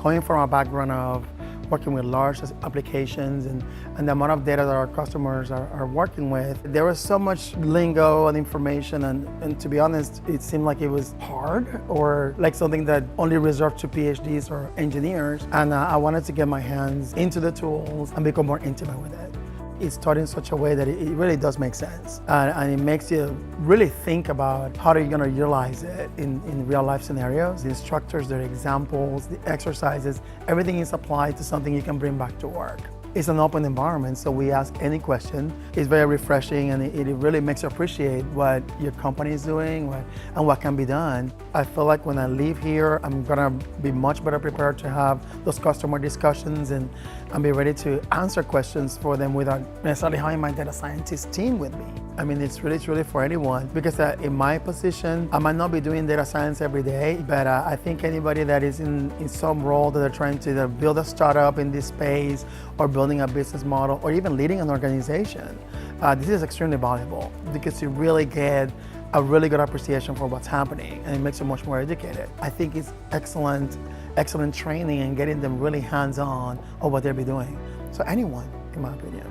Coming from a background of working with large applications and the amount of data that our customers are working with, there was so much lingo and information, and to be honest, it seemed like it was hard or like something that only reserved to PhDs or engineers. And I wanted to get my hands into the tools and become more intimate with it. It's taught in such a way that it really does make sense. And it makes you really think about how are you gonna utilize it in real life scenarios. The instructors, their examples, the exercises, everything is applied to something you can bring back to work. It's an open environment, so we ask any question. It's very refreshing, and it really makes you appreciate what your company is doing and what can be done. I feel like when I leave here, I'm gonna be much better prepared to have those customer discussions and be ready to answer questions for them without necessarily having my data scientist team with me. I mean, it's really for anyone, because in my position, I might not be doing data science every day, but I think anybody that is in some role that they're trying to build a startup in this space, or building a business model, or even leading an organization, this is extremely valuable because you really get a really good appreciation for what's happening, and it makes you much more educated. I think it's excellent training and getting them really hands-on on what they'll be doing. So anyone, in my opinion.